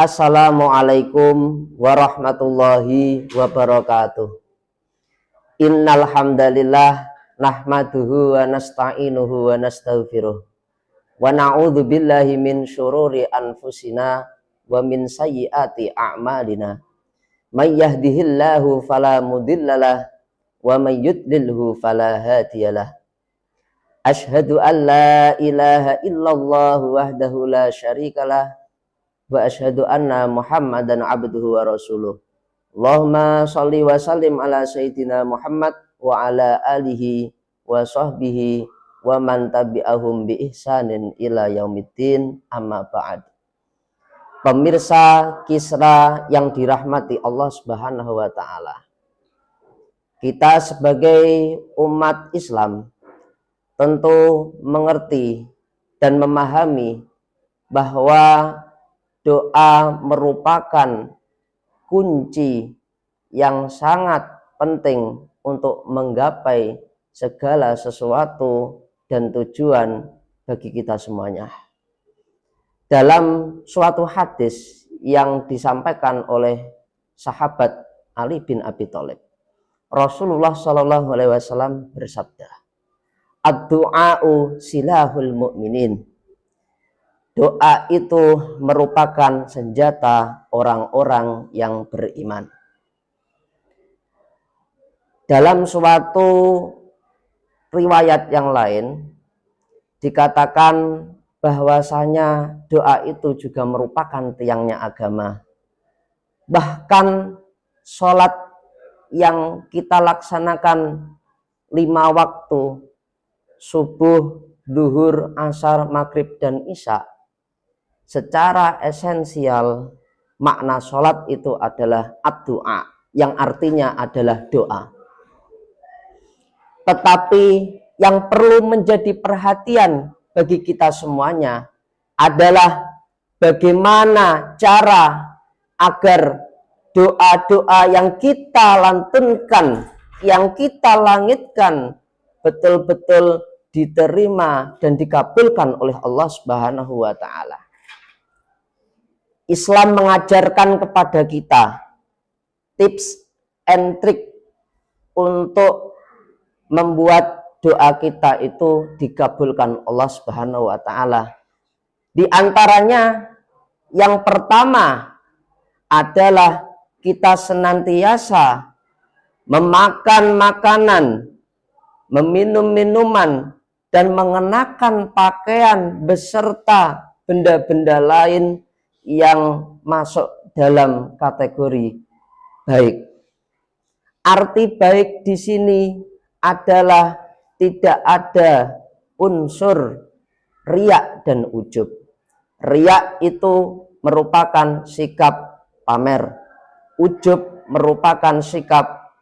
Assalamualaikum warahmatullahi wabarakatuh. Innal hamdalillah nahmaduhu wa nasta'inuhu wa nastaghfiruh. Wa na'udzu billahi min syururi anfusina wa min sayyiati a'malina. May yahdihillahu fala mudhillalah wa may yudlilhu fala hadiyalah. Asyhadu an la ilaha illallah wahdahu la syarikalah wa asyhadu anna Muhammadan abduhu wa rasuluh. Allahumma shalli wa sallim ala sayyidina Muhammad wa ala alihi wa sahbihi wa man tabi'ahum bi ihsanin ila yaumiddin, amma ba'd. Pemirsa Kisra yang dirahmati Allah Subhanahu wa taala. Kita sebagai umat Islam tentu mengerti dan memahami bahwa doa merupakan kunci yang sangat penting untuk menggapai segala sesuatu dan tujuan bagi kita semuanya. Dalam suatu hadis yang disampaikan oleh sahabat Ali bin Abi Thalib, Rasulullah Shallallahu Alaihi Wasallam bersabda, "Ad-du'a'u silahul mu'minin." Doa itu merupakan senjata orang-orang yang beriman. Dalam suatu riwayat yang lain dikatakan bahwasanya doa itu juga merupakan tiangnya agama. Bahkan sholat yang kita laksanakan 5 waktu, subuh, zuhur, asar, maghrib, dan isya, secara esensial makna sholat itu adalah ad-du'a, yang artinya adalah doa. Tetapi yang perlu menjadi perhatian bagi kita semuanya adalah bagaimana cara agar doa-doa yang kita lantunkan, yang kita langitkan, betul-betul diterima dan dikabulkan oleh Allah Subhanahu wa taala. Islam mengajarkan kepada kita tips and trick untuk membuat doa kita itu dikabulkan Allah Subhanahu wa taala. Di antaranya yang pertama adalah kita senantiasa memakan makanan, meminum minuman, dan mengenakan pakaian beserta benda-benda lain yang masuk dalam kategori baik. Arti baik di sini adalah tidak ada unsur riya dan ujub. Riya itu merupakan sikap pamer. Ujub merupakan sikap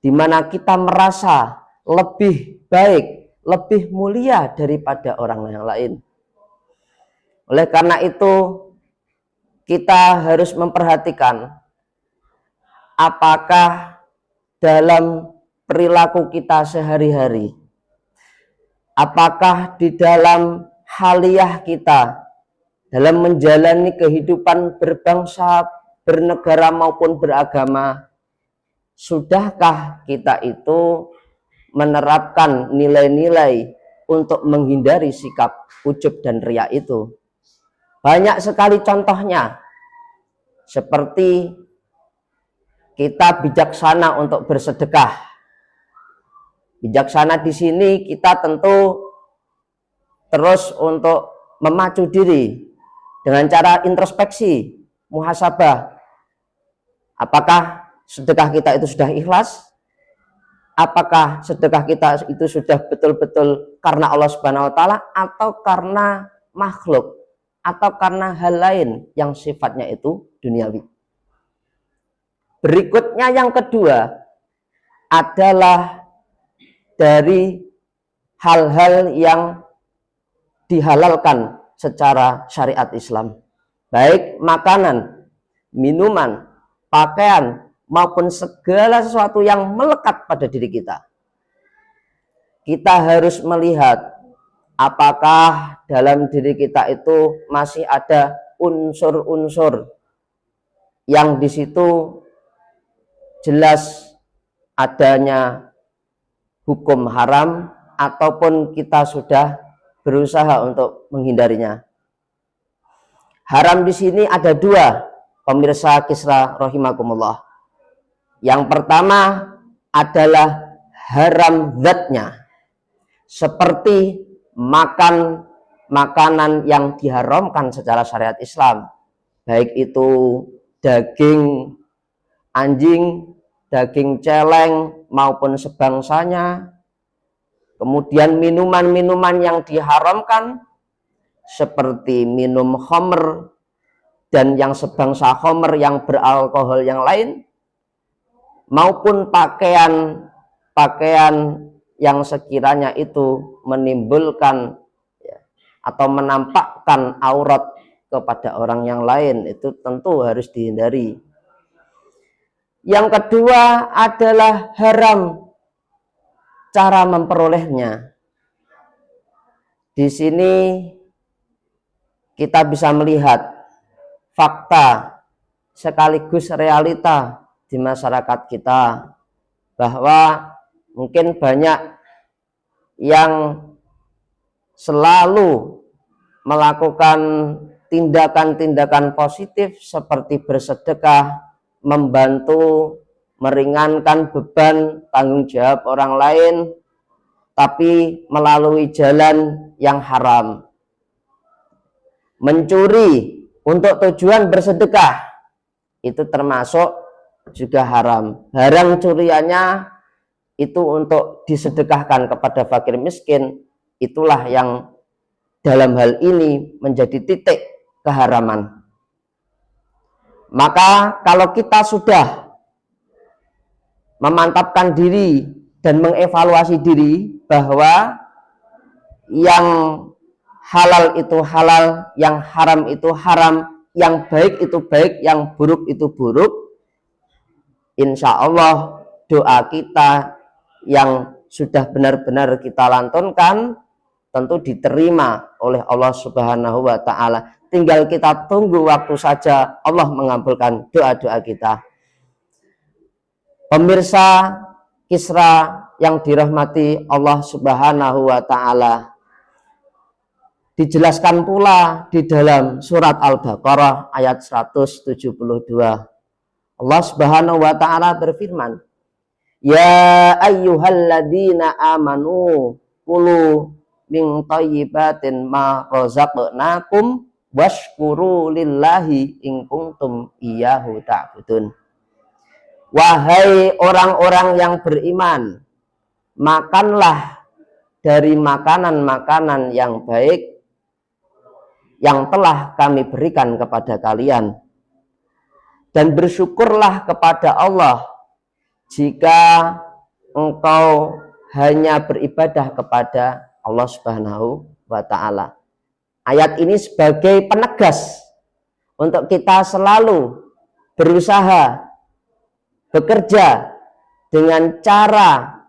di mana kita merasa lebih baik, lebih mulia daripada orang yang lain. Oleh karena itu, kita harus memperhatikan apakah dalam perilaku kita sehari-hari, apakah di dalam haliyah kita, dalam menjalani kehidupan berbangsa, bernegara maupun beragama, sudahkah kita itu menerapkan nilai-nilai untuk menghindari sikap ujub dan riya itu? Banyak sekali contohnya, seperti kita bijaksana untuk bersedekah. Bijaksana di sini kita tentu terus untuk memacu diri dengan cara introspeksi, muhasabah. Apakah sedekah kita itu sudah ikhlas? Apakah sedekah kita itu sudah betul-betul karena Allah Subhanahu wa taala atau karena makhluk? Atau karena hal lain yang sifatnya itu duniawi. Berikutnya yang kedua adalah dari hal-hal yang dihalalkan secara syariat Islam. Baik makanan, minuman, pakaian, maupun segala sesuatu yang melekat pada diri kita. Kita harus melihat apakah dalam diri kita itu masih ada unsur-unsur yang di situ jelas adanya hukum haram ataupun kita sudah berusaha untuk menghindarinya. Haram di sini ada dua, pemirsa Kisra rahimakumullah. Yang pertama adalah haram zatnya, seperti makan makanan yang diharamkan secara syariat Islam, baik itu daging anjing, daging celeng maupun sebangsanya. Kemudian minuman-minuman yang diharamkan seperti minum khamr dan yang sebangsa khamr yang beralkohol yang lain, maupun pakaian yang sekiranya itu menimbulkan atau menampakkan aurat kepada orang yang lain, itu tentu harus dihindari. Yang kedua adalah haram cara memperolehnya. Di sini kita bisa melihat fakta sekaligus realita di masyarakat kita, bahwa mungkin banyak yang selalu melakukan tindakan-tindakan positif seperti bersedekah, membantu meringankan beban tanggung jawab orang lain, tapi melalui jalan yang haram. Mencuri untuk tujuan bersedekah itu termasuk juga haram. Barang curiannya itu untuk disedekahkan kepada fakir miskin, itulah yang dalam hal ini menjadi titik keharaman. Maka kalau kita sudah memantapkan diri dan mengevaluasi diri bahwa yang halal itu halal, yang haram itu haram, yang baik itu baik, yang buruk itu buruk, insya Allah doa kita yang sudah benar-benar kita lantunkan tentu diterima oleh Allah Subhanahu wa Ta'ala. Tinggal kita tunggu waktu saja Allah mengabulkan doa-doa kita. Pemirsa Kisra yang dirahmati Allah Subhanahu wa Ta'ala, dijelaskan pula di dalam surat Al-Baqarah ayat 172. Allah Subhanahu wa Ta'ala berfirman, ya ayyuhalladzina amanu kulu min thayyibatin ma razaqnakum washkuru lillahi in kuntum iyyahu ta'budun. Wahai orang-orang yang beriman, makanlah dari makanan-makanan yang baik yang telah kami berikan kepada kalian, dan bersyukurlah kepada Allah jika engkau hanya beribadah kepada Allah Subhanahu wa Ta'ala. Ayat ini sebagai penegas untuk kita selalu berusaha bekerja dengan cara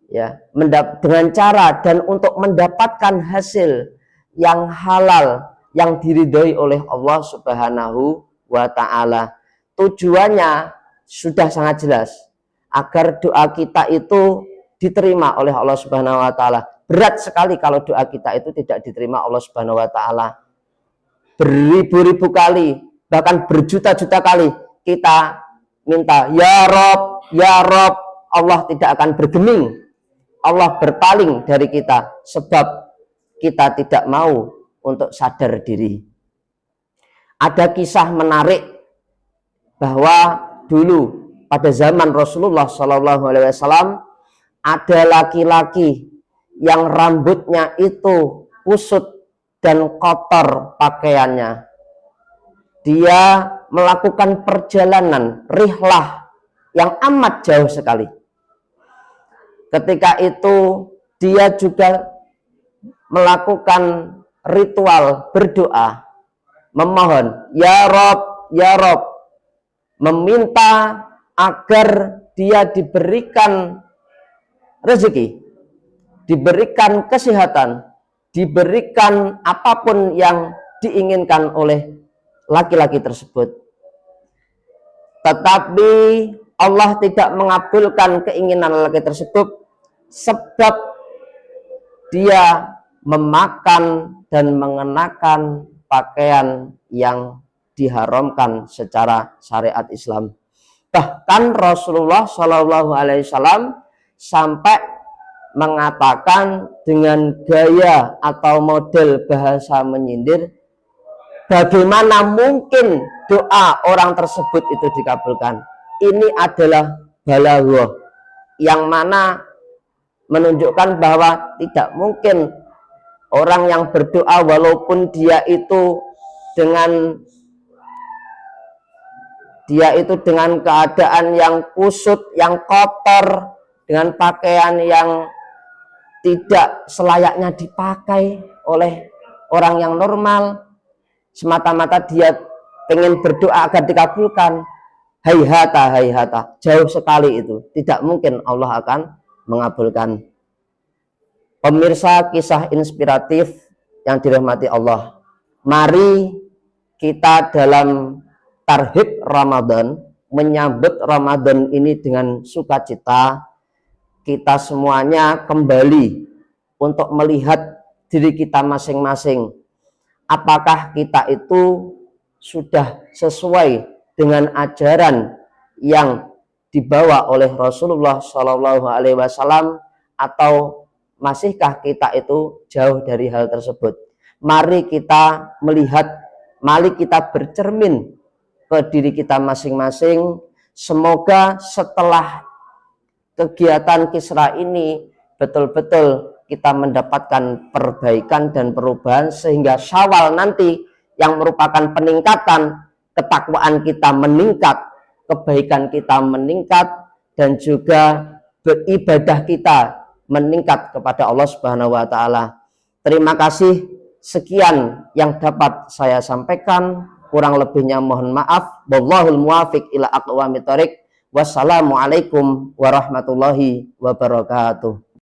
dengan cara dan untuk mendapatkan hasil yang halal yang diridhoi oleh Allah Subhanahu wa Ta'ala. Tujuannya sudah sangat jelas, agar doa kita itu diterima oleh Allah Subhanahu wa Ta'ala. Berat sekali kalau doa kita itu tidak diterima Allah Subhanahu wa Ta'ala. Beribu-ribu kali, bahkan berjuta-juta kali kita minta ya Rob, ya Rob, Allah tidak akan bergeming. Allah berpaling dari kita sebab kita tidak mau untuk sadar diri. Ada kisah menarik bahwa dulu pada zaman Rasulullah SAW ada laki-laki yang rambutnya itu kusut dan kotor pakaiannya. Dia melakukan perjalanan rihlah yang amat jauh sekali. Ketika itu dia juga melakukan ritual berdoa, memohon ya Rob, ya Rob, meminta agar dia diberikan rezeki, diberikan kesehatan, diberikan apapun yang diinginkan oleh laki-laki tersebut. tetapi Allah tidak mengabulkan keinginan lelaki tersebut sebab dia memakan dan mengenakan pakaian yang diharamkan secara syariat Islam. Bahkan Rasulullah Shallallahu Alaihi Wasallam sampai mengatakan dengan gaya atau model bahasa menyindir, bagaimana mungkin doa orang tersebut itu dikabulkan. Ini adalah balaghah yang mana menunjukkan bahwa tidak mungkin orang yang berdoa walaupun dia itu dengan keadaan yang kusut, yang kotor, dengan pakaian yang tidak selayaknya dipakai oleh orang yang normal, semata-mata dia ingin berdoa agar dikabulkan. Hayhata, jauh sekali itu. Tidak mungkin Allah akan mengabulkan. Pemirsa kisah inspiratif yang dirahmati Allah, mari kita dalam tarhib Ramadan, menyambut Ramadan ini dengan sukacita, kita semuanya kembali untuk melihat diri kita masing-masing. Apakah kita itu sudah sesuai dengan ajaran yang dibawa oleh Rasulullah Shallallahu Alaihi Wasallam, atau masihkah kita itu jauh dari hal tersebut? Mari kita melihat, mari kita bercermin ke diri kita masing-masing. Semoga setelah kegiatan Kisra ini betul-betul kita mendapatkan perbaikan dan perubahan, sehingga Syawal nanti yang merupakan peningkatan, ketakwaan kita meningkat, kebaikan kita meningkat, dan juga beribadah kita meningkat kepada Allah Subhanahu wa taala. Terima kasih, sekian yang dapat saya sampaikan. Kurang lebihnya mohon maaf. Wallahul muwafiq ila aqwamit thoriq. Wassalamualaikum warahmatullahi wabarakatuh.